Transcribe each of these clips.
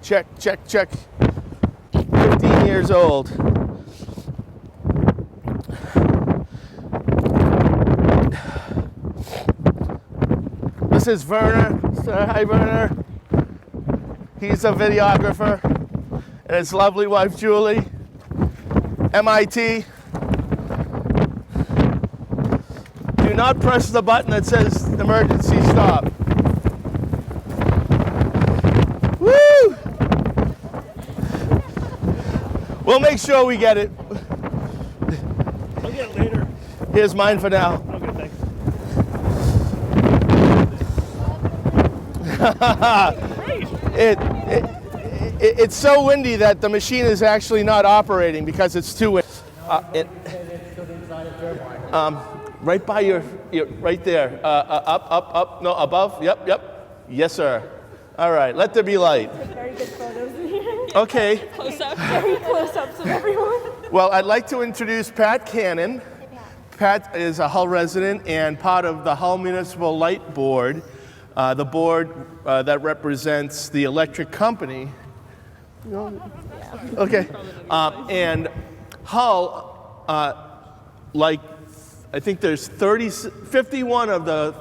Check, check, check. 15 years old. This is Werner. Hi, Werner. He's a videographer. And his lovely wife, Julie. MIT. Do not press the button that says emergency stop. Woo! We'll make sure we get it. I'll get it later. Here's mine for now. Okay, thanks. It's so windy that the machine is actually not operating because it's too windy. Right by your right there. Up, no, above. Yep. Yes, sir. All right, let there be light. Very good photos in here. Okay. Close-ups. Very close-ups of everyone. Well, I'd like to introduce Pat Cannon. Pat is a Hull resident and part of the Hull Municipal Light Board, the board that represents the electric company. Okay. And Hull, like, I think there's 51 of the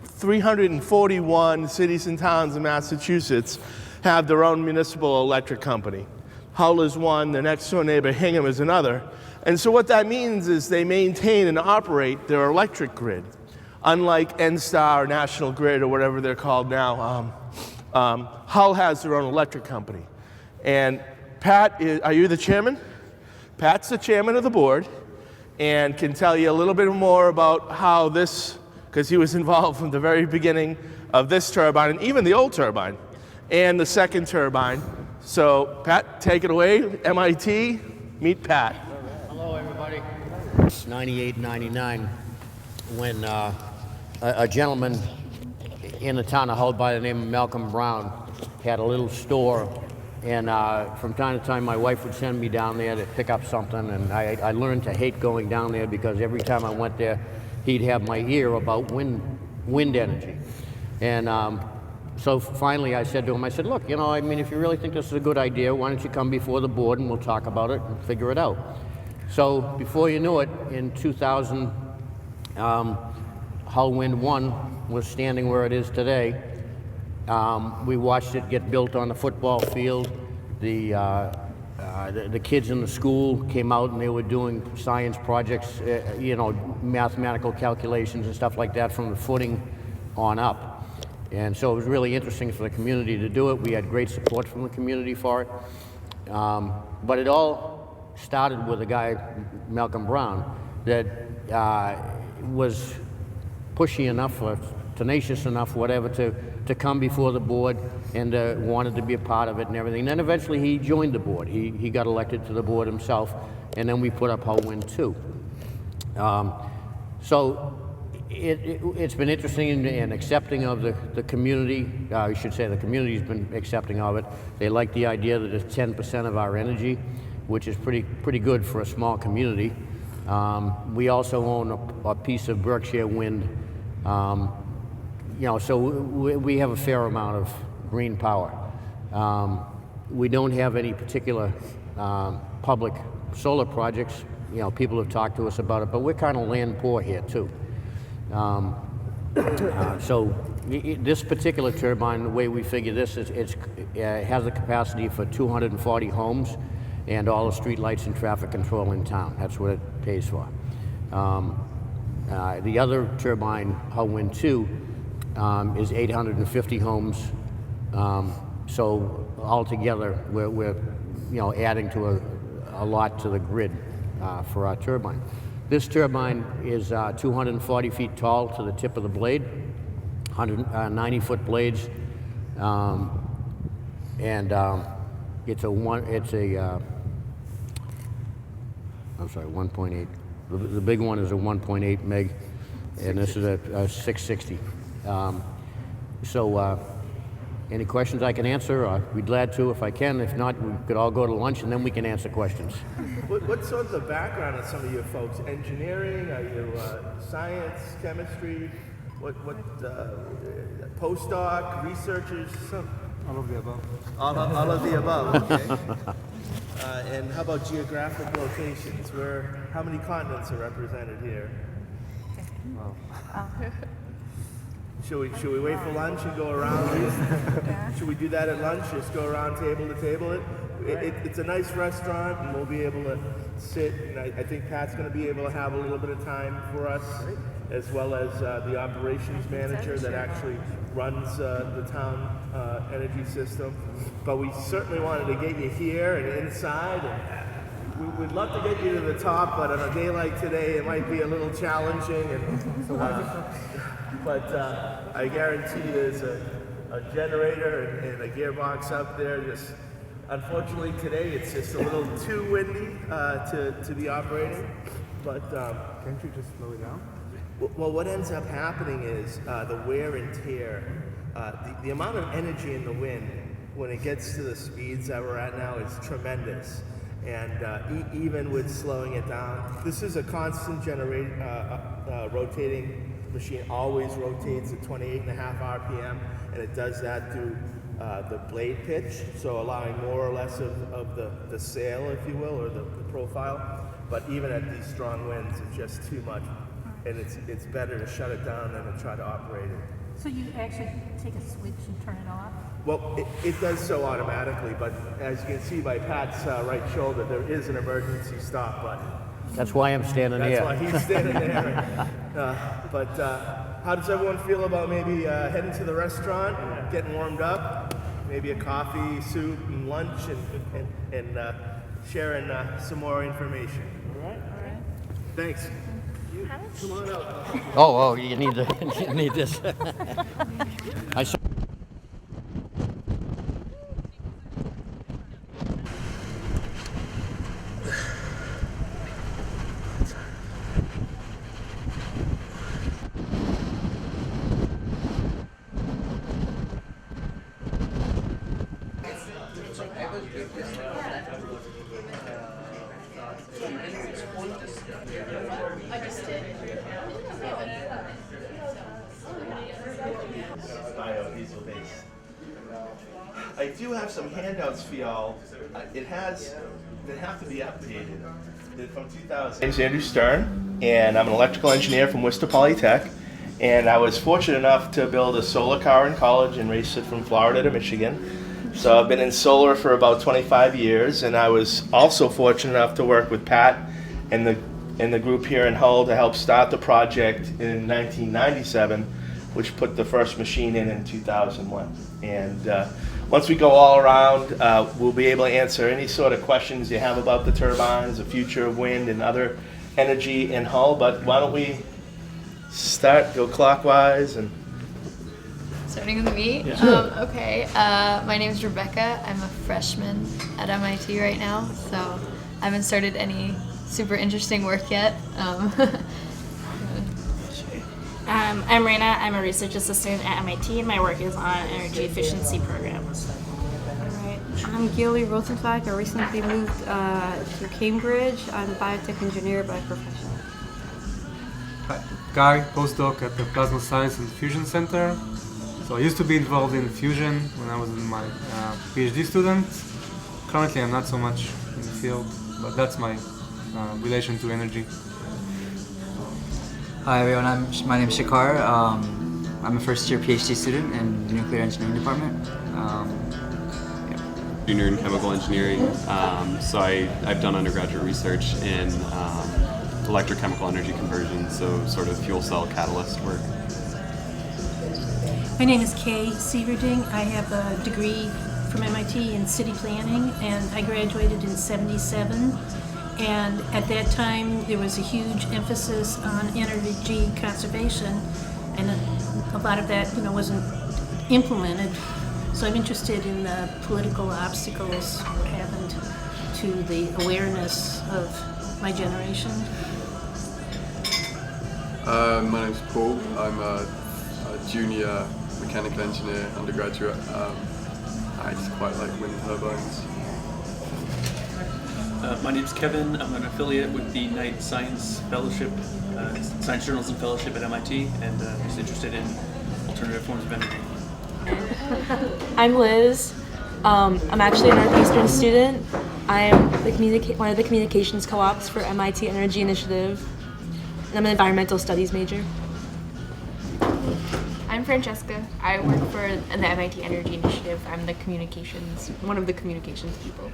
341 cities and towns in Massachusetts have their own municipal electric company. Hull is one, the next door neighbor, Hingham, is another. And so what that means is they maintain and operate their electric grid. Unlike NSTAR or National Grid or whatever they're called now, Hull has their own electric company. And Pat, are you the chairman? Pat's the chairman of the board and can tell you a little bit more about how this, because he was involved from the very beginning of this turbine and even the old turbine and the second turbine. So Pat, take it away. MIT, meet Pat. Hello, everybody. It's 98, 99 when a gentleman in the town of Hull by the name of Malcolm Brown had a little store, and from time to time my wife would send me down there to pick up something, and I learned to hate going down there because every time I went there he'd have my ear about wind energy. And so finally I said to him, I said, look, you know, I mean, if you really think this is a good idea, why don't you come before the board and we'll talk about it and figure it out. So before you knew it, in 2000, Hull Wind 1 was standing where it is today. We watched it get built on the football field. The kids in the school came out and they were doing science projects, mathematical calculations and stuff like that from the footing on up. And so it was really interesting for the community to do it. We had great support from the community for it. But it all started with a guy, Malcolm Brown, that was pushy enough or tenacious enough, whatever, to come before the board and wanted to be a part of it and everything. And then eventually he joined the board. He got elected to the board himself, and then we put up Hull Wind 2. So it's been interesting and accepting of the community. I should say the community's been accepting of it. They like the idea that it's 10% of our energy, which is pretty good for a small community. We also own a piece of Berkshire Wind. So we have a fair amount of green power. We don't have any particular public solar projects. People have talked to us about it, but we're kind of land poor here too. So this particular turbine, the way we figure this is it has the capacity for 240 homes and all the street lights and traffic control in town. That's what it pays for. The other turbine, Hull Wind 2, is 850 homes. So altogether, we're adding to a lot to the grid for our turbine. This turbine is 240 feet tall to the tip of the blade, 190-foot blades, and it's a 1.8. The big one is a 1.8 meg, and this is a 660. Any questions I can answer, I'd be glad to if I can. If not, we could all go to lunch and then we can answer questions. What's sort of the background of some of your folks? Engineering? Are you science, chemistry? What postdoc, researchers? All of the above. All of the above, okay. And how about geographic locations? How many continents are represented here? Should we wait for lunch and go around? Should we do that at lunch? Just go around table to table? It's a nice restaurant, and we'll be able to sit. And I think Pat's going to be able to have a little bit of time for us, as well as the operations manager that actually runs the town energy system. But we certainly wanted to get you here and inside. And we'd love to get you to the top, but on a day like today, it might be a little challenging. But I guarantee there's a generator and a gearbox up there. Just unfortunately today, it's just a little too windy to be operating. But Can't you just slow it down? well, what ends up happening is the wear and tear, the amount of energy in the wind when it gets to the speeds that we're at now is tremendous. And even with slowing it down, this is a constant rotating machine, always rotates at 28.5 RPM, and it does that through the blade pitch, so allowing more or less of the sail, if you will, or the profile. But even at these strong winds, it's just too much, and it's better to shut it down than to try to operate it. So you actually take a switch and turn it off? Well, it does so automatically, but as you can see by Pat's right shoulder, there is an emergency stop button. That's why I'm standing That's here. why he's standing there. But how does everyone feel about maybe heading to the restaurant and getting warmed up? Maybe a coffee, soup, and lunch, and sharing some more information. All right. Thanks. Come on up. Oh, you need you need this. I saw. Biodiesel based. I do have some handouts for y'all. They have to be updated. They're from 2000. My name's Andrew Stern, and I'm an electrical engineer from Worcester Polytech. And I was fortunate enough to build a solar car in college and race it from Florida to Michigan. So I've been in solar for about 25 years, and I was also fortunate enough to work with Pat and the group here in Hull to help start the project in 1997, which put the first machine in 2001. And once we go all around, we'll be able to answer any sort of questions you have about the turbines, the future of wind and other energy in Hull. But why don't we go clockwise and Starting with me? Yeah. Okay. My name is Rebecca. I'm a freshman at MIT right now, so I haven't started any super interesting work yet. I'm Raina. I'm a research assistant at MIT, and my work is on energy efficiency programs. Alright. I'm Gilly Rosenflag. I recently moved to Cambridge. I'm a biotech engineer by profession. Hi, Guy, postdoc at the Plasma Science and Fusion Center. So I used to be involved in fusion when I was in my PhD student. Currently I'm not so much in the field, but that's my relation to energy. Hi everyone, my name is Shikar. I'm a first year PhD student in the nuclear engineering department. Junior in chemical engineering, so I've done undergraduate research in electrochemical energy conversion, so sort of fuel cell catalyst work. My name is Kay Sieverding. I have a degree from MIT in city planning, and I graduated in '77. And at that time, there was a huge emphasis on energy conservation, and a lot of that, wasn't implemented. So I'm interested in the political obstacles what happened to the awareness of my generation. My name's Paul. I'm a junior mechanical engineer undergraduate. I just quite like wind turbines. My name's Kevin. I'm an affiliate with the Knight Science Fellowship, Science Journalism Fellowship at MIT, and just interested in alternative forms of energy. I'm Liz. I'm actually a Northeastern student. I am one of the communications co-ops for MIT Energy Initiative, and I'm an environmental studies major. I'm Francesca. I work for the MIT Energy Initiative. I'm one of the communications people.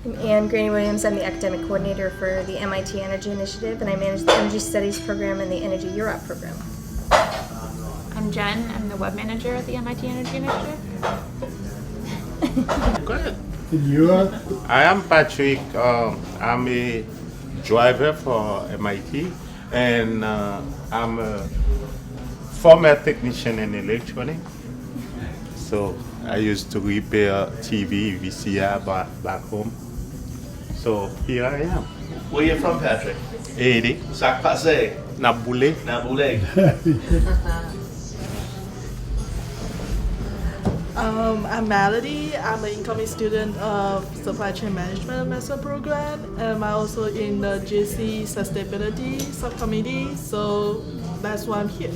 I'm Anne Graney Williams. I'm the academic coordinator for the MIT Energy Initiative, and I manage the Energy Studies program and the Energy Europe program. I'm Jen. I'm the web manager at the MIT Energy Initiative. Go ahead. I am Patrick. I'm a driver for MIT, and I'm a former technician in electronics. So I used to repair TV, VCR back home. So here I am. Where you from, Patrick? Haiti. Sac Passe. Naboule. Naboule. I'm Melody. I'm an incoming student of Supply Chain Management Master Program, and I'm also in the GC Sustainability Subcommittee, so that's why I'm here.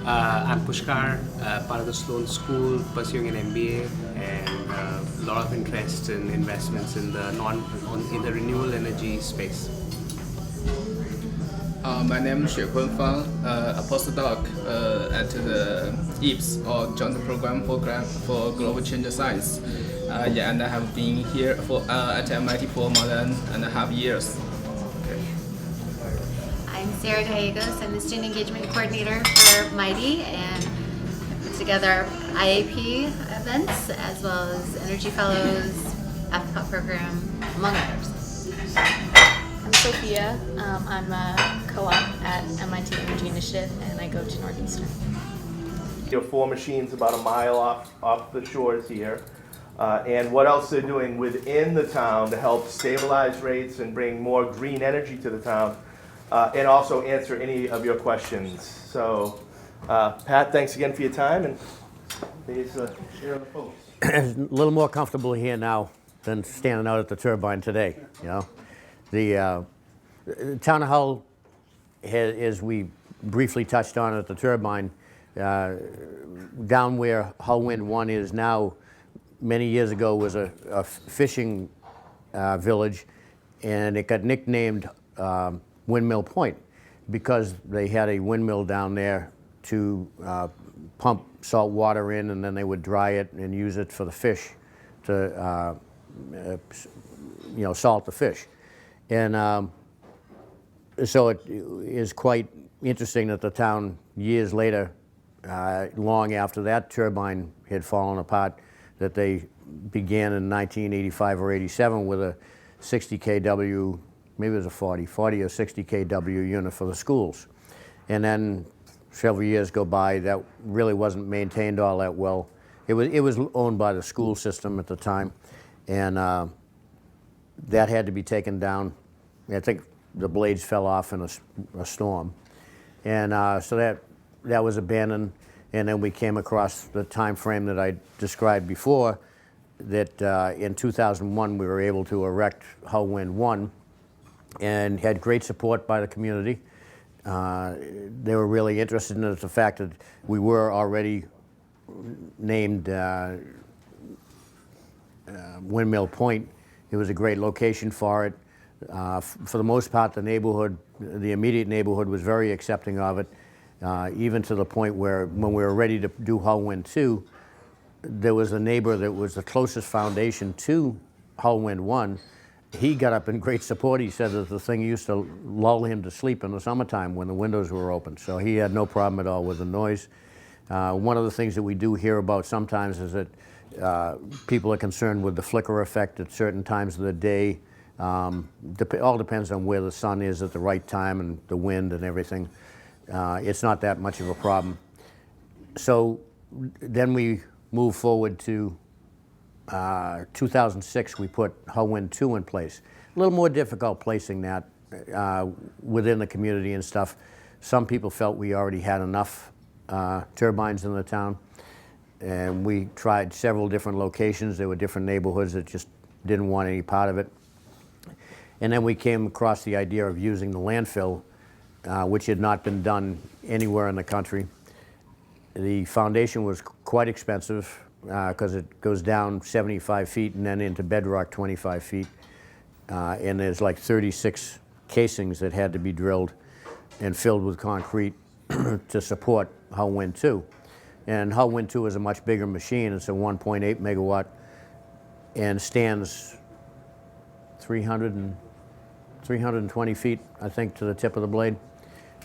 I'm Pushkar, part of the Sloan School, pursuing an MBA, and a lot of interest in investments in the renewable energy space. My name is Xuekun Fang, a postdoc at the EAPS, or Joint Program for Global Change Science. And I have been here at MIT for more than 1.5 years. I'm Sarah Gallegos. I'm the Student Engagement Coordinator for MITI, and I put together IAP events as well as Energy Fellows, AFCOT program, among others. I'm Sophia. I'm a co-op at MIT Energy Initiative, and I go to Northeastern. Your 4 machines about a mile off the shores here. And what else they're doing within the town to help stabilize rates and bring more green energy to the town, and also answer any of your questions. So, Pat, thanks again for your time, and please share the folks. It's a little more comfortable here now than standing out at the turbine today, you know. The town of Hull, as we briefly touched on at the turbine, down where Hull Wind 1 is now, many years ago was a fishing village, and it got nicknamed Windmill Point because they had a windmill down there to pump salt water in, and then they would dry it and use it for the fish to salt the fish. And so it is quite interesting that the town, years later, long after that turbine had fallen apart, that they began in 1985 or 87 with a 60 kW, maybe it was a 40 or 60 kW unit for the schools. And then several years go by, that really wasn't maintained all that well. It was owned by the school system at the time, and that had to be taken down. I think the blades fell off in a storm. And so that was abandoned, and then we came across the time frame that I described before, that in 2001 we were able to erect Hull Wind 1, and had great support by the community. They were really interested in it, the fact that we were already named Windmill Point. It was a great location for it. For the most part, the neighborhood, the immediate neighborhood, was very accepting of it, even to the point where when we were ready to do Hull Wind 2, there was a neighbor that was the closest foundation to Hull Wind 1. He got up in great support. He said that the thing used to lull him to sleep in the summertime when the windows were open, so he had no problem at all with the noise. One of the things that we do hear about sometimes is that people are concerned with the flicker effect at certain times of the day. All depends on where the sun is at the right time and the wind and everything. It's not that much of a problem. So then we move forward to 2006, we put Hull Wind 2 in place. A little more difficult placing that within the community and stuff. Some people felt we already had enough turbines in the town, and we tried several different locations. There were different neighborhoods that just didn't want any part of it. And then we came across the idea of using the landfill, which had not been done anywhere in the country. The foundation was quite expensive because it goes down 75 feet and then into bedrock 25 feet. And there's like 36 casings that had to be drilled and filled with concrete to support Hull Wind 2. And Hull Wind 2 is a much bigger machine. It's a 1.8 megawatt and stands 320 feet, I think, to the tip of the blade.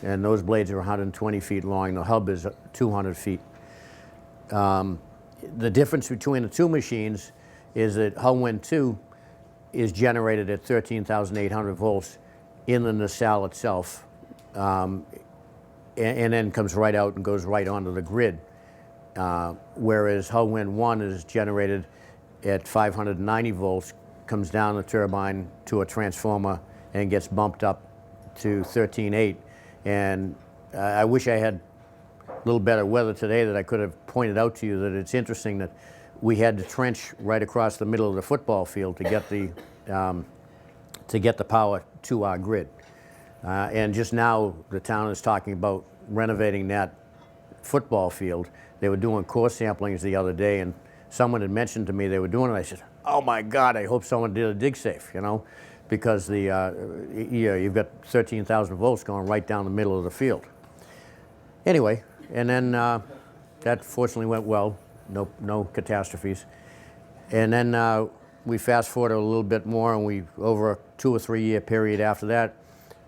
And those blades are 120 feet long. The hub is 200 feet. The difference between the two machines is that Hull Wind 2 is generated at 13,800 volts in the nacelle itself, and then comes right out and goes right onto the grid. Whereas Hull Wind 1 is generated at 590 volts, comes down the turbine to a transformer and gets bumped up to 13.8. And I wish I had a little better weather today that I could have pointed out to you that it's interesting that we had to trench right across the middle of the football field to get the power to our grid. And just now the town is talking about renovating that football field. They were doing core samplings the other day, and someone had mentioned to me they were doing it. I said, oh my God, I hope someone did a dig safe, you know, because you've got 13,000 volts going right down the middle of the field. Anyway, and then that fortunately went well, no catastrophes. And then we fast forward a little bit more, and over a 2 or 3 year period after that,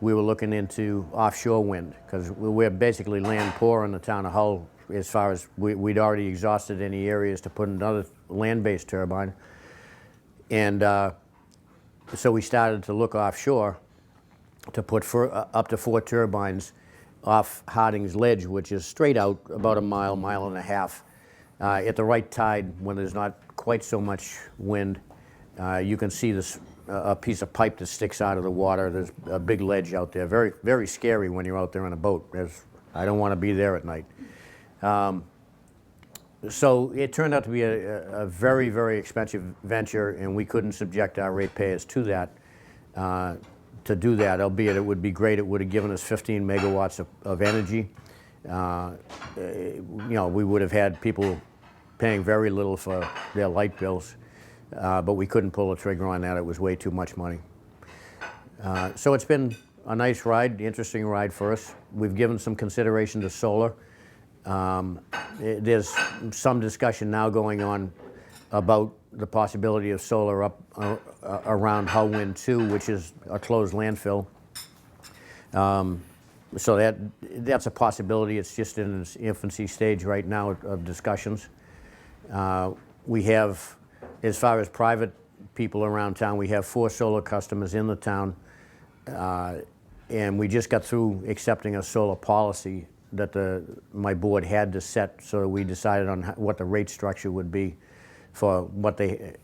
we were looking into offshore wind, because we're basically land poor in the town of Hull as far as we'd already exhausted any areas to put another land-based turbine. And so we started to look offshore to put up to 4 turbines off Harding's Ledge, which is straight out about a mile, mile and a half. At the right tide, when there's not quite so much wind, you can see a piece of pipe that sticks out of the water. There's a big ledge out there. Very, very scary when you're out there in a boat. I don't want to be there at night. So it turned out to be a very, very expensive venture, and we couldn't subject our ratepayers to that, to do that, albeit it would be great. It would have given us 15 megawatts of energy. You know, we would have had people paying very little for their light bills, but we couldn't pull the trigger on that. It was way too much money. So it's been a nice ride, interesting ride for us. We've given some consideration to solar. There's some discussion now going on about the possibility of solar up around Hull Wind 2, which is a closed landfill. So that's a possibility. It's just in its infancy stage right now of discussions. We have, as far as private people around town, we have 4 solar customers in the town, and we just got through accepting a solar policy that my board had to set, so we decided on what the rate structure would be for what the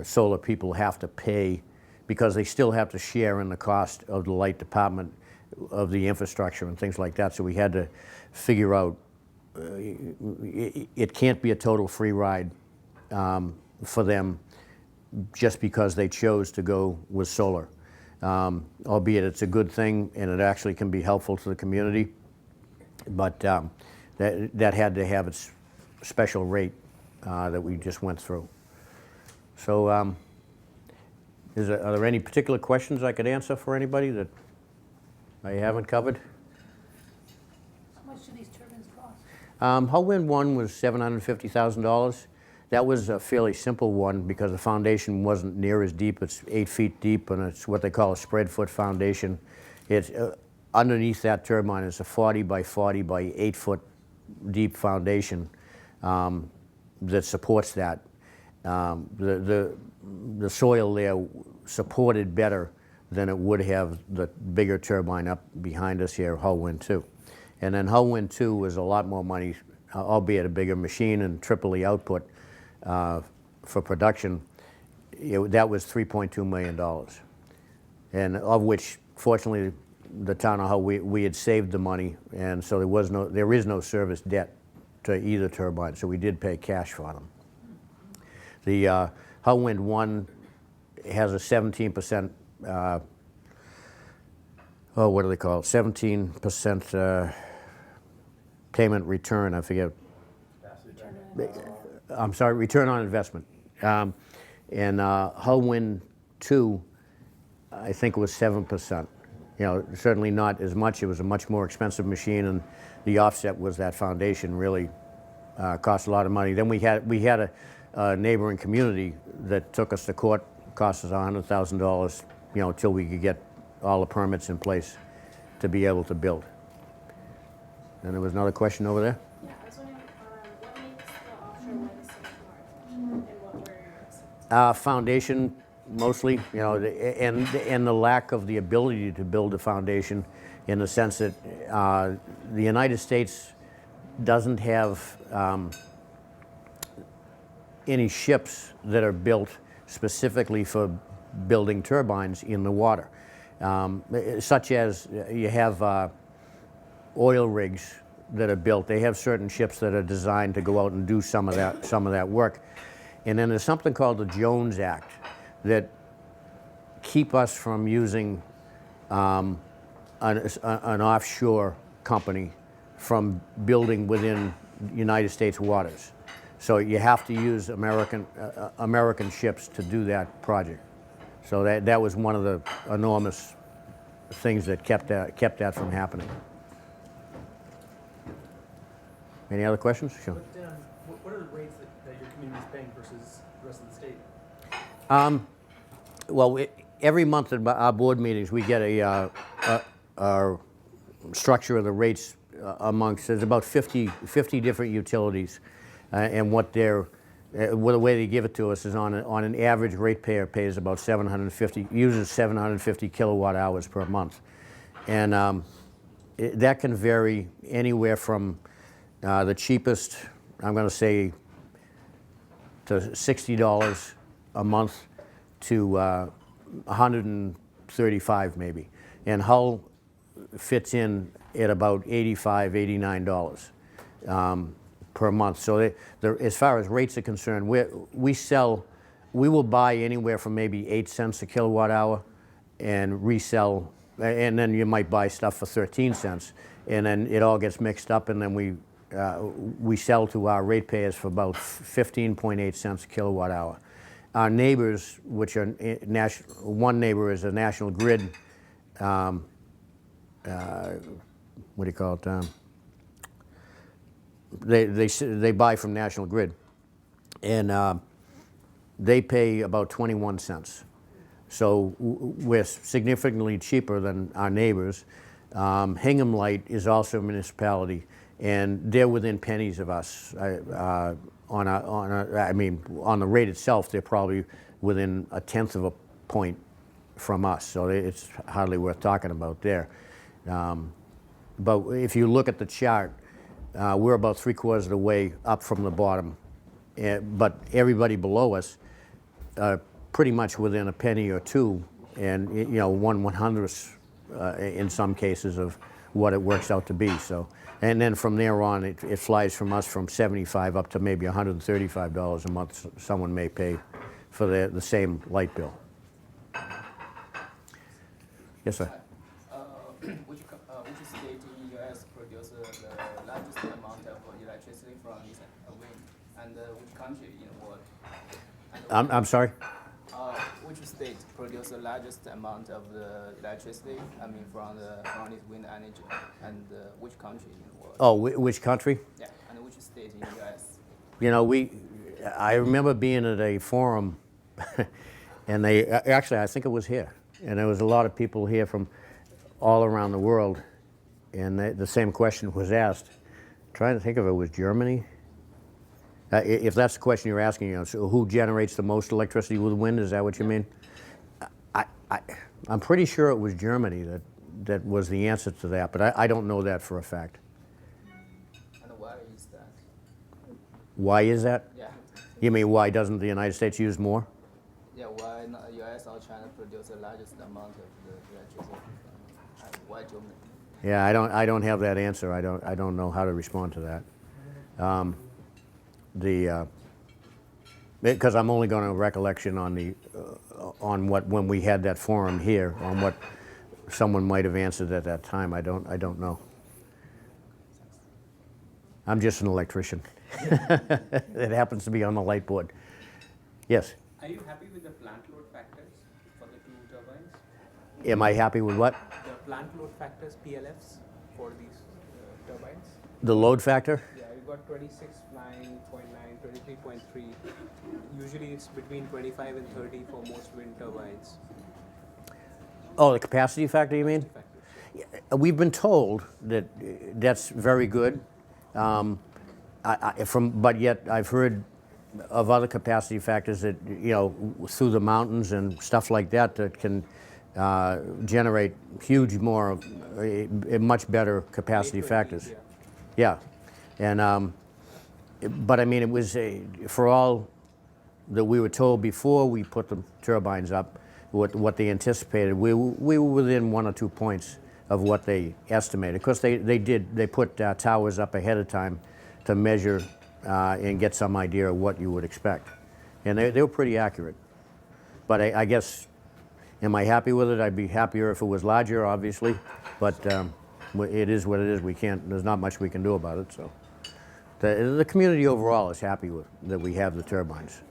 solar people have to pay, because they still have to share in the cost of the light department, of the infrastructure and things like that. So we had to figure out it can't be a total free ride for them just because they chose to go with solar. Albeit it's a good thing and it actually can be helpful to the community. But that had to have its special rate that we just went through. So are there any particular questions I could answer for anybody that I haven't covered? How much do these turbines cost? Hull Wind 1 was $750,000. That was a fairly simple one because the foundation wasn't near as deep. It's 8 feet deep, and it's what they call a spread foot foundation. It's underneath that turbine is a 40 by 40 by 8 foot deep foundation that supports that. The soil there supported better than it would have the bigger turbine up behind us here, Hull Wind 2. And then Hull Wind 2 was a lot more money, albeit a bigger machine and triple the output for production. That was $3.2 million. And of which, fortunately, the town of Hull, we had saved the money, and so there is no service debt to either turbine, so we did pay cash for them. The Hull Wind 1 has a 17%, what do they call it? 17% payment return, I forget. I'm sorry, return on investment. And Hull Wind 2, I think it was 7%. You know, certainly not as much. It was a much more expensive machine, and the offset was that foundation really cost a lot of money. Then we had a neighboring community that took us to court, cost us $100,000, you know, until we could get all the permits in place to be able to build. And there was another question over there. Yeah, I was wondering, what makes the offshore wind so smart, and what were your Foundation, mostly, you know, and the lack of the ability to build a foundation, in the sense that the United States doesn't have any ships that are built specifically for building turbines in the water, such as you have oil rigs that are built. They have certain ships that are designed to go out and do some of that work. And then there's something called the Jones Act that keep us from using an offshore company from building within United States waters. So you have to use American ships to do that project. So that was one of the enormous things that kept that from happening. Any other questions? Sure. What are the rates that your community is paying versus the rest of the state? Well, every month at our board meetings, we get a structure of the rates amongst, there's about 50 different utilities, and what the way they give it to us is on an average ratepayer pays about uses 750 kilowatt hours per month. And that can vary anywhere from the cheapest, I'm going to say, to $60 a month to $135 maybe. And Hull fits in at about $85, $89 per month. So as far as rates are concerned, we will buy anywhere from maybe 8 cents a kilowatt hour and resell, and then you might buy stuff for 13 cents, and then it all gets mixed up, and then we sell to our ratepayers for about 15.8 cents a kilowatt hour. Our neighbors, which are one neighbor is a National Grid, what do you call it? They buy from National Grid, and they pay about 21 cents. So we're significantly cheaper than our neighbors. Hingham Light is also a municipality, and they're within pennies of us. On the rate itself, they're probably within a tenth of a point from us, so it's hardly worth talking about there. But if you look at the chart, we're about 3/4 of the way up from the bottom, but everybody below us pretty much within a penny or two, and 1/100th in some cases of what it works out to be. So, and then from there on, it flies from us from $75 up to maybe $135 a month someone may pay for the same light bill. Yes, sir. Which state in the U.S. produces the largest amount of electricity from wind, and which country in the world? I'm sorry? Which state produces the largest amount of the electricity, from this wind energy, and which country in the world? Oh, which country? Yeah, and which state in the U.S.? I remember being at a forum, and I think it was here, and there was a lot of people here from all around the world, and the same question was asked. I'm trying to think if it was Germany. If that's the question you're asking, so who generates the most electricity with wind? Is that what you mean? I'm pretty sure it was Germany that was the answer to that, but I don't know that for a fact. And why is that? Why is that? Yeah. You mean why doesn't the United States use more? Yeah, why not U.S. or China produce the largest amount of the electricity? Why Germany? Yeah, I don't have that answer. I don't know how to respond to that. Because I'm only going to recollection on when we had that forum here, on what someone might have answered at that time. I don't know. I'm just an electrician. It happens to be on the light board. Yes? Are you happy with the plant load factors for the two turbines? Am I happy with what? The plant load factors, PLFs, for these turbines? The load factor? Yeah, you got 26.9, 23.3. Usually it's between 25 and 30 for most wind turbines. Oh, the capacity factor, you mean? Yeah, we've been told that that's very good, but yet I've heard of other capacity factors that, you know, through the mountains and stuff like that, that can generate much better capacity factors. Yeah, and but I mean, it was for all that we were told before we put the turbines up, what they anticipated, we were within 1 or 2 points of what they estimated. Of course, they put towers up ahead of time to measure and get some idea of what you would expect, and they were pretty accurate. But I guess, am I happy with it? I'd be happier if it was larger, obviously, but it is what it is. We can't. There's not much we can do about it. So the community overall is happy with that we have the turbines.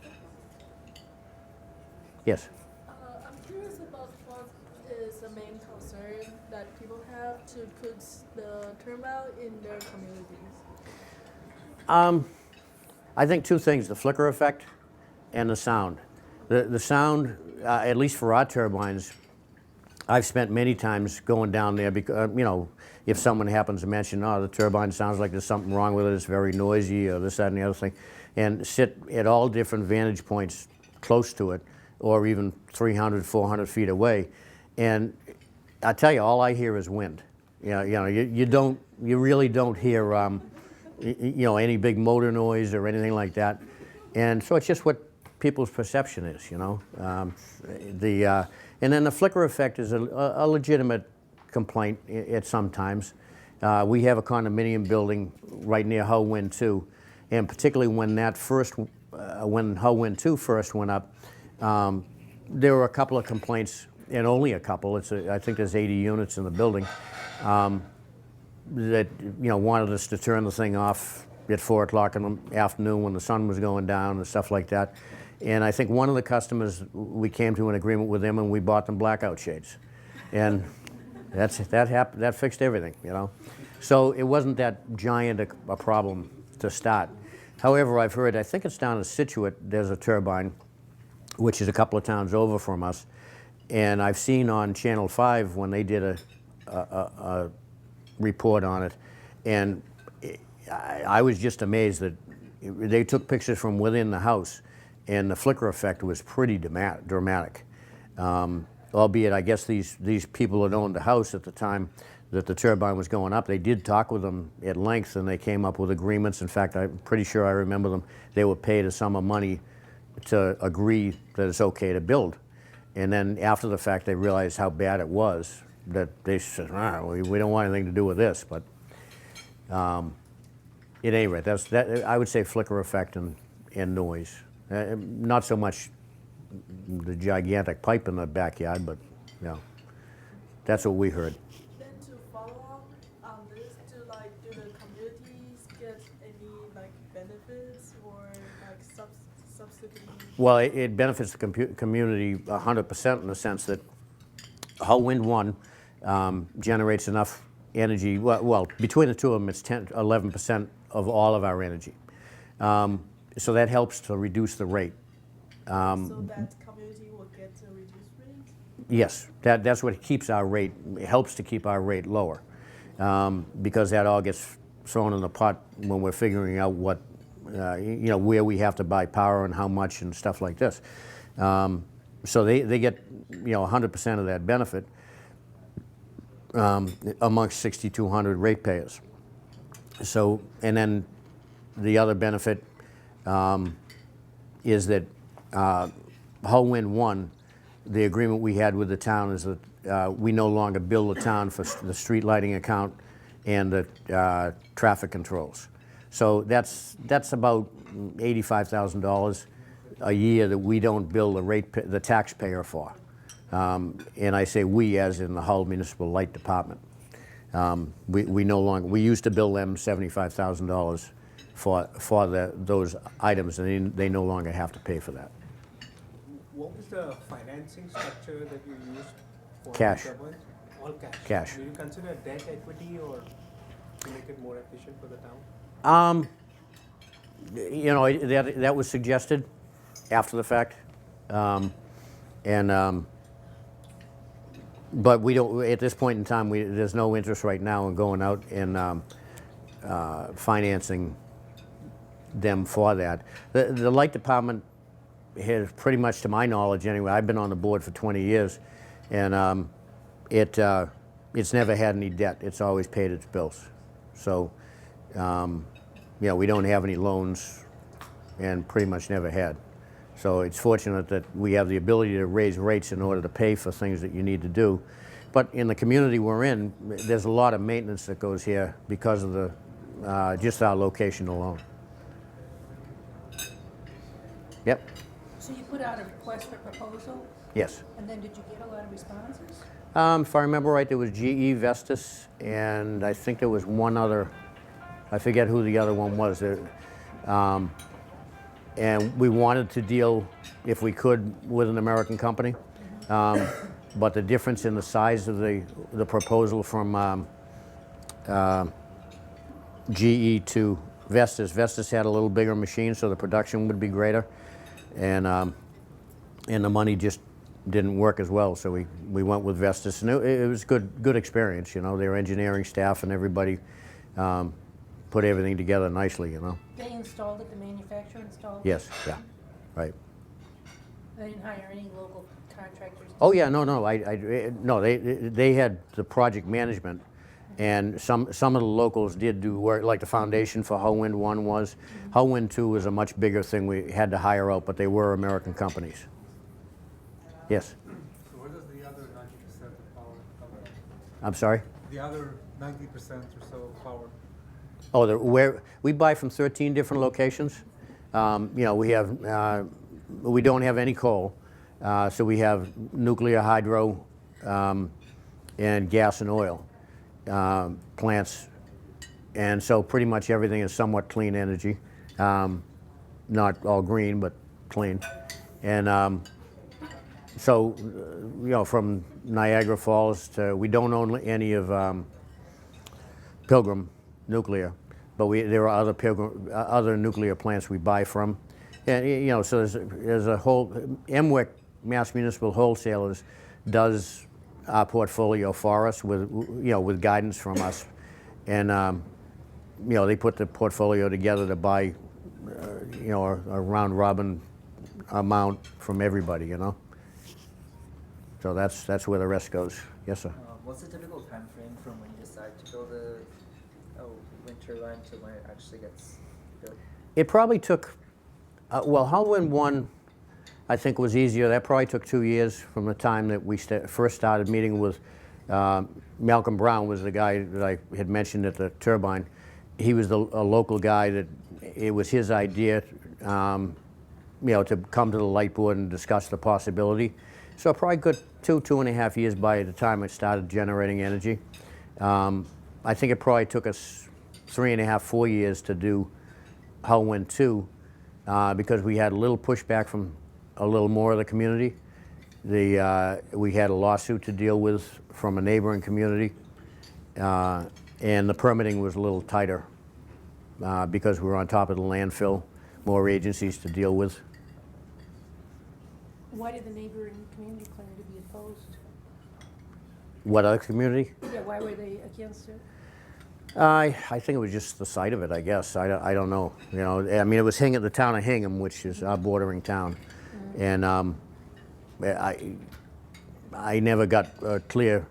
Yes. I'm curious about what is the main concern that people have to put the turbine in their communities. I think two things: the flicker effect and the sound. The sound, at least for our turbines, I've spent many times going down there because, you know, if someone happens to mention, oh, the turbine sounds like there's something wrong with it, it's very noisy, or this, that, and the other thing, and sit at all different vantage points close to it, or even 300, 400 feet away. And I tell you, all I hear is wind. You really don't hear, any big motor noise or anything like that. And so it's just what people's perception is, you know. And then the flicker effect is a legitimate complaint at sometimes. We have a condominium building right near Hull Wind 2, and particularly when when Hull Wind 2 first went up, there were a couple of complaints, and only a couple. I think there's 80 units in the building that wanted us to turn the thing off at 4 o'clock in the afternoon when the sun was going down and stuff like that. And I think one of the customers, we came to an agreement with them and we bought them blackout shades, and that fixed everything, you know. So it wasn't that giant a problem to start. However, I've heard, I think it's down in Situate, there's a turbine, which is a couple of towns over from us, and I've seen on Channel 5 when they did a report on it, and I was just amazed that they took pictures from within the house, and the flicker effect was pretty dramatic. Albeit, I guess these people that owned the house at the time that the turbine was going up, they did talk with them at length, and they came up with agreements. In fact, I'm pretty sure I remember them. They were paid a sum of money to agree that it's okay to build. And then after the fact, they realized how bad it was, that they said, we don't want anything to do with this. But at any rate, I would say flicker effect and noise. Not so much the gigantic pipe in the backyard, but that's what we heard. Then to follow up on this, do the communities get any benefits or subsidies? Well, it benefits the community 100% in the sense that Hull Wind 1 generates enough energy. Well, between the two of them, it's 11% of all of our energy. So that helps to reduce the rate. So that community will get a reduced rate? Yes, that's what keeps our rate, helps to keep our rate lower, because that all gets thrown in the pot when we're figuring out what, where we have to buy power and how much and stuff like this. So they get, 100% of that benefit amongst 6,200 ratepayers. So, and then the other benefit is that Hull Wind 1, the agreement we had with the town is that we no longer bill the town for the street lighting account and the traffic controls. So that's about $85,000 a year that we don't bill the taxpayer for. And I say we as in the Hull Municipal Light Department. We no longer, we used to bill them $75,000 for those items, and they no longer have to pay for that. What was the financing structure that you used for Cash. the turbines? All cash. Cash. Do you consider debt equity or to make it more efficient for the town? You know, that was suggested after the fact, but we don't. At this point in time, there's no interest right now in going out and financing them for that. The light department has, pretty much to my knowledge anyway, I've been on the board for 20 years, and it's never had any debt. It's always paid its bills. So, yeah, we don't have any loans, and pretty much never had. So it's fortunate that we have the ability to raise rates in order to pay for things that you need to do. But in the community we're in, there's a lot of maintenance that goes here because of the just our location alone. Yep. So you put out a request for proposal? Yes. And then did you get a lot of responses? If I remember right, there was GE, Vestas, and I think there was one other. I forget who the other one was. And we wanted to deal, if we could, with an American company. But the difference in the size of the proposal from GE to Vestas had a little bigger machine, so the production would be greater, and the money just didn't work as well. So we went with Vestas, and it was good experience. You know, their engineering staff and everybody put everything together nicely. You know. They installed it, the manufacturer installed it? Yes. Yeah. Right. They didn't hire any local contractors? Oh yeah, no. No, they had the project management, and some of the locals did do work, like the foundation for Hull Wind 1 was. Hull Wind 2 was a much bigger thing we had to hire out, but they were American companies. Yes. So where does the other 90% of power come from? I'm sorry? The other 90% or so of power. Oh, where we buy from 13 different locations. You know, we don't have any coal, so we have nuclear, hydro, and gas and oil plants, and so pretty much everything is somewhat clean energy, not all green, but clean, and so you know, from Niagara Falls to, we don't own any of Pilgrim Nuclear, but there are other nuclear plants we buy from, and you know, so there's a whole MWIC, Mass Municipal Wholesalers, does our portfolio for us with guidance from us, and you know, they put the portfolio together to buy you know, a round robin amount from everybody, you know. So that's where the rest goes. Yes, sir. What's the typical time frame from when you decide to build a wind turbine to when it actually gets built? It probably took, well, Hull Wind 1, I think, was easier. That probably took 2 years from the time that we first started meeting with Malcolm Brown, was the guy that I had mentioned at the turbine. He was a local guy that it was his idea, you know, to come to the light board and discuss the possibility. So probably good 2.5 years by the time it started generating energy. I think it probably took us 3.5, 4 years to do Hull Wind 2 because we had a little pushback from a little more of the community. We had a lawsuit to deal with from a neighboring community, and the permitting was a little tighter because we were on top of the landfill, more agencies to deal with. Why did the neighboring community claim to be opposed? What other community? Yeah, why were they against it? I think it was just the site of it, I guess. I don't know. You know, I mean, it was the town of Hingham, which is our bordering town. And I never got a clear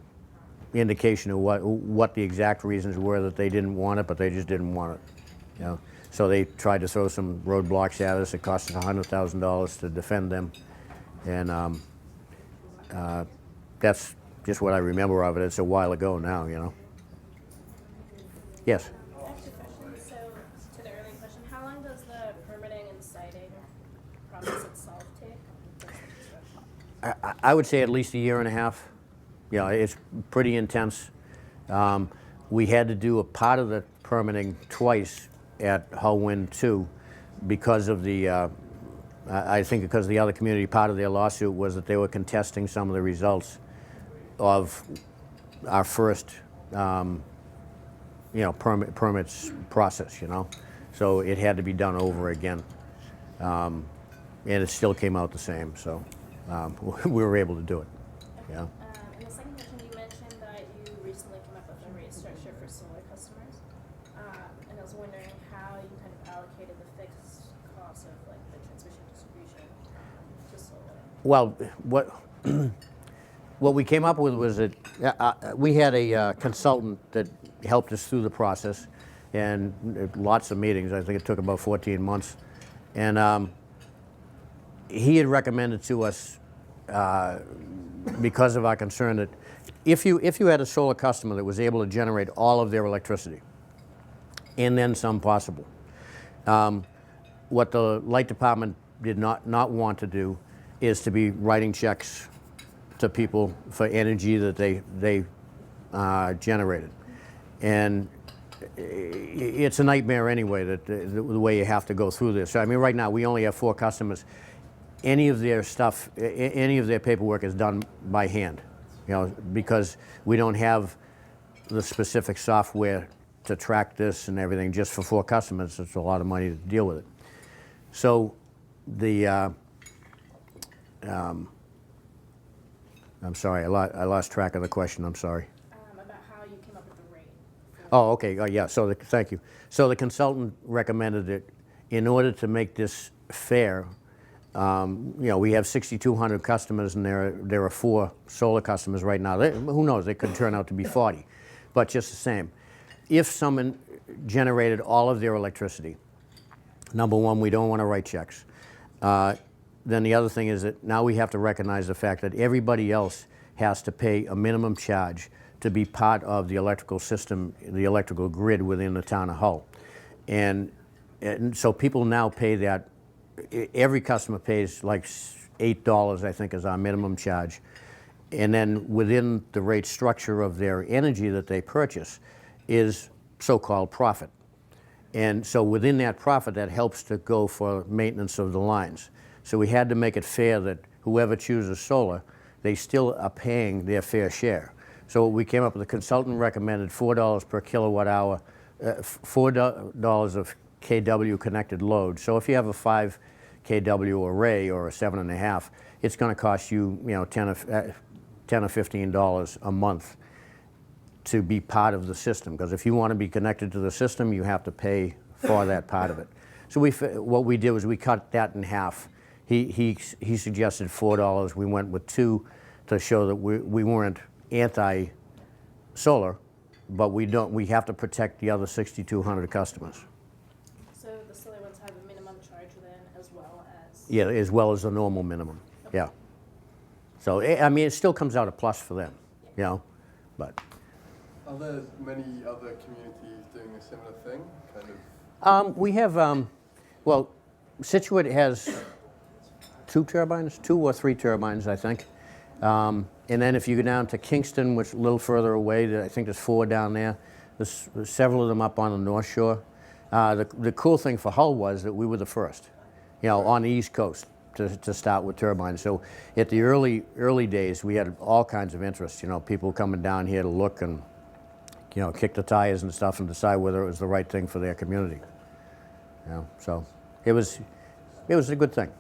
indication of what the exact reasons were that they didn't want it, but they just didn't want it. You know, so they tried to throw some roadblocks at us. It cost us $100,000 to defend them, and that's just what I remember of it. It's a while ago now, you know. Yes. I have 2 questions. So, to the earlier question, how long does the permitting and siting process itself take? I would say at least 1.5 years. You know, it's pretty intense. we had to do a part of the permitting twice at Hull Wind 2 because of the, I think because the other community, part of their lawsuit was that they were contesting some of the results of our first, permits process, So it had to be done over again. And it still came out the same, so we were able to do it, yeah. And the second question, you mentioned that you recently came up with a rate structure for solar customers. And I was wondering how you kind of allocated the fixed cost of like the transmission distribution to solar. Well, what we came up with was that we had a consultant that helped us through the process, and lots of meetings. I think it took about 14 months. And he had recommended to us, because of our concern, that if you had a solar customer that was able to generate all of their electricity, and then some possible, what the light department did not want to do is to be writing checks to people for energy that they generated. And it's a nightmare anyway, that the way you have to go through this. So, I mean, right now we only have 4 customers. Any of their stuff, any of their paperwork is done by hand, because we don't have the specific software to track this and everything. Just for 4 customers, it's a lot of money to deal with it. So the, I'm sorry, I lost track of the question, I'm sorry. About how you came up with the rate. Oh, okay, yeah, so thank you. So the consultant recommended that in order to make this fair, we have 6,200 customers, and there are 4 solar customers right now. Who knows, they could turn out to be 40. But just the same, if someone generated all of their electricity, number one, we don't want to write checks. Then the other thing is that now we have to recognize the fact that everybody else has to pay a minimum charge to be part of the electrical system, the electrical grid within the town of Hull. And so people now pay that. Every customer pays like $8, I think, is our minimum charge. And then within the rate structure of their energy that they purchase is so-called profit. And so within that profit, that helps to go for maintenance of the lines. So we had to make it fair that whoever chooses solar, they still are paying their fair share. So we came up with, the consultant recommended $4 per kilowatt hour, $4 of kW connected load. So if you have a 5 kW array or a 7.5, it's going to cost you, $10 or $15 a month to be part of the system. Because if you want to be connected to the system, you have to pay for that part of it. So what we did was we cut that in half. He suggested $4. We went with 2 to show that we weren't anti-solar, but we have to protect the other 6,200 customers. So the solar ones have a minimum charge then, as well as? Yeah, as well as the normal minimum. Okay. Yeah. So I mean, it still comes out a plus for them, but. Are there many other communities doing a similar thing, kind of? We have, well, Situate has 2 or 3 turbines, I think. And then if you go down to Kingston, which is a little further away, I think there's 4 down there. There's several of them up on the North Shore. The cool thing for Hull was that we were the first, on the East Coast to start with turbines. So at the early days, we had all kinds of interest, people coming down here to look and, kick the tires and stuff and decide whether it was the right thing for their community. So it was a good thing,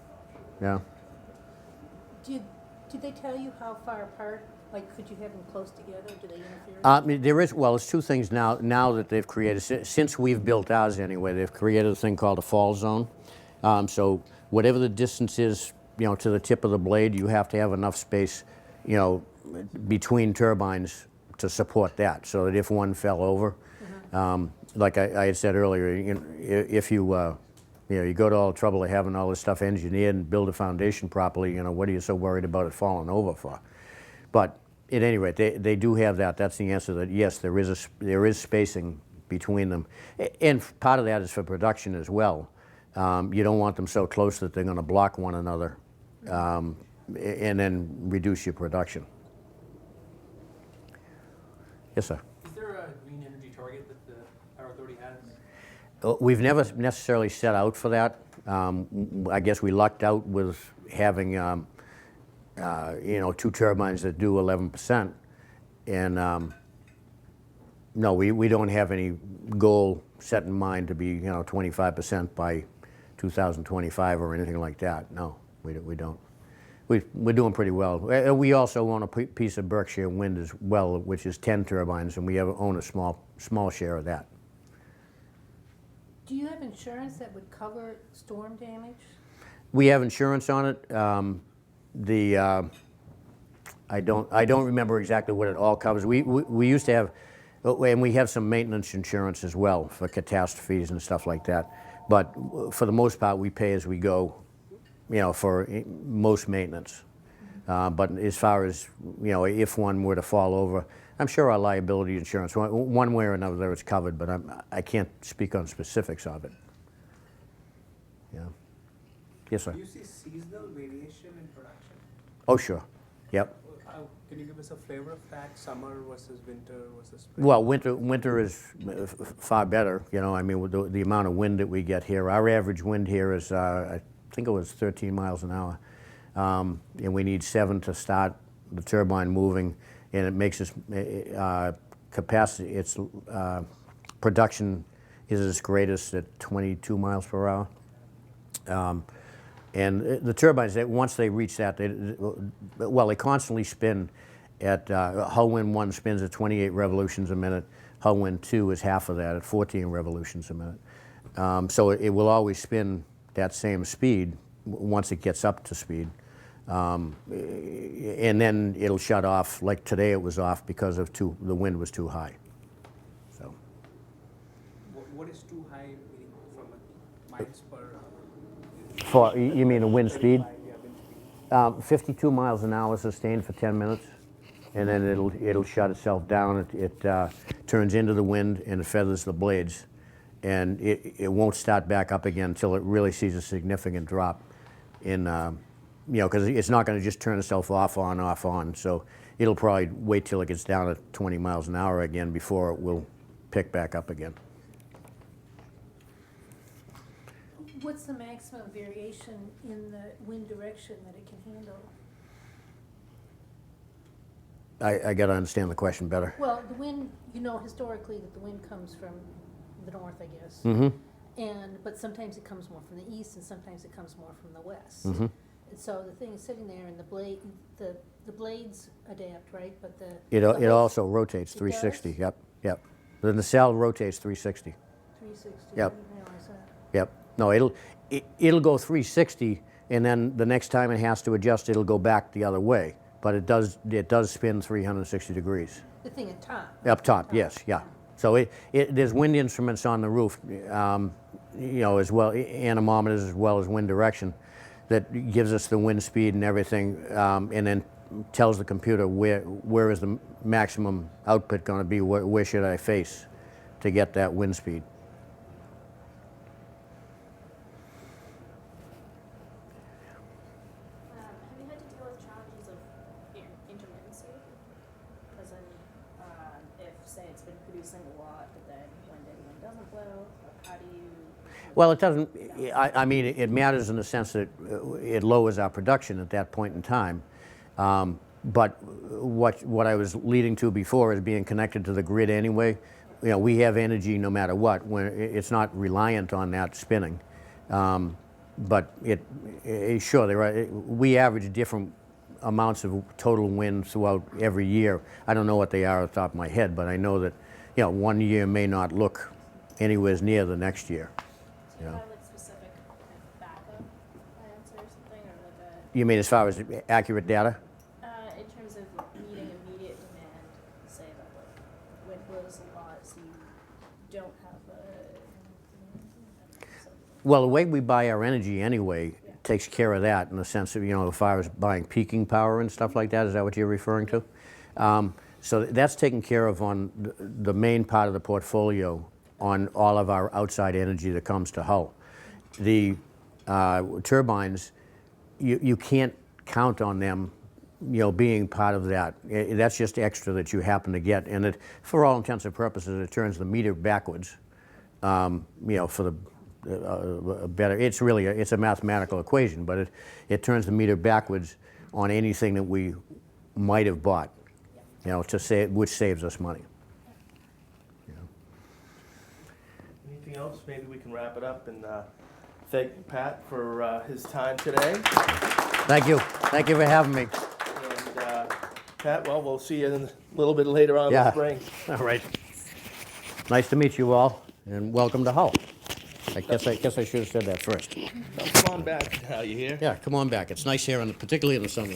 Did they tell you how far apart? Like, could you have them close together? Do they interfere? There is, well, there's 2 things now that they've created. Since we've built ours anyway, they've created a thing called a fall zone. So whatever the distance is, to the tip of the blade, you have to have enough space, between turbines to support that, so that if one fell over, like I had said earlier, if you go to all the trouble of having all this stuff engineered and build a foundation properly, what are you so worried about it falling over for? But at any rate, they do have that. That's the answer, that yes, there is spacing between them. And part of that is for production as well. You don't want them so close that they're going to block one another and then reduce your production. Yes, sir. Is there a green energy We've never necessarily set out for that. I guess we lucked out with having, two turbines that do 11%. And no, we don't have any goal set in mind to be, 25% by 2025 or anything like that. No, we don't. We're doing pretty well. We also own a piece of Berkshire Wind as well, which is 10 turbines, and we own a small share of that. Do you have insurance that would cover storm damage? We have insurance on it. I don't remember exactly what it all covers. We used to have, and we have some maintenance insurance as well for catastrophes and stuff like that. But for the most part, we pay as we go, for most maintenance. But as far as, if one were to fall over, I'm sure our liability insurance, one way or another, it's covered, but I can't speak on specifics of it. Yeah. Yes, sir. Do you see seasonal variation in production? Oh, sure. Yep. Can you give us a flavor of that, summer versus winter versus spring? Well, winter is far better. With the amount of wind that we get here. Our average wind here is, I think it was 13 miles an hour. And we need 7 to start the turbine moving, and it makes its capacity, its production is its greatest at 22 miles per hour. And the turbines, once they reach that, they constantly spin at, Hull Wind 1 spins at 28 revolutions a minute. Hull Wind 2 is half of that at 14 revolutions a minute. So it will always spin that same speed once it gets up to speed. And then it'll shut off, like today it was off because of the wind was too high. So. What is too high, meaning from miles per hour? You mean the wind speed? 52 miles an hour sustained for 10 minutes, and then it'll shut itself down. It turns into the wind and it feathers the blades, and it won't start back up again until it really sees a significant drop in, because it's not going to just turn itself off on. So it'll probably wait till it gets down to 20 miles an hour again before it will pick back up again. What's the maximum variation in the wind direction that it can handle? I got to understand the question better. Well, the wind, historically that the wind comes from the north, I guess. Mm-hmm. But sometimes it comes more from the east, and sometimes it comes more from the west. Mm-hmm. And so the thing is sitting there, and the blades adapt, right? But it also rotates 360. Does? Yep. The nacelle rotates 360. 360. Yep. I didn't realize that. Yep. No, it'll go 360, and then the next time it has to adjust, it'll go back the other way. But it does spin 360 degrees. The thing at top. Up top, yes, yeah. So there's wind instruments on the roof, as well, anemometers as well as wind direction, that gives us the wind speed and everything, and then tells the computer where is the maximum output going to be, where should I face to get that wind speed. Have you had to deal with challenges of intermittency? As in, if, say, it's been producing a lot, but then one day the wind doesn't blow, how do you... Well, it doesn't, I mean, it matters in the sense that it lowers our production at that point in time. But what I was leading to before is being connected to the grid anyway. We have energy no matter what. When it's not reliant on that spinning. But sure, we average different amounts of total wind throughout every year. I don't know what they are off the top of my head, but I know that one year may not look anywhere near the next year. Do you have like specific backup plans or something, or like a... You mean as far as accurate data? In terms of meeting immediate demand, say that like wind blows a lot, so you don't have a... Well, the way we buy our energy anyway takes care of that in the sense of, as far as buying peaking power and stuff like that. Is that what you're referring to? So that's taken care of on the main part of the portfolio on all of our outside energy that comes to Hull. The turbines, you can't count on them, being part of that. That's just extra that you happen to get, and for all intents and purposes, it turns the meter backwards. for the better. It's really it's a mathematical equation, but it turns the meter backwards on anything that we might have bought, which saves us money. Anything else? Maybe we can wrap it up and thank Pat for his time today. Thank you. Thank you for having me. And Pat, well, we'll see you a little bit later on in the spring. All right. Nice to meet you all, and welcome to Hull. I guess I should have said that first. Come on back now, you hear? Yeah, come on back. It's nice here, particularly in the summer.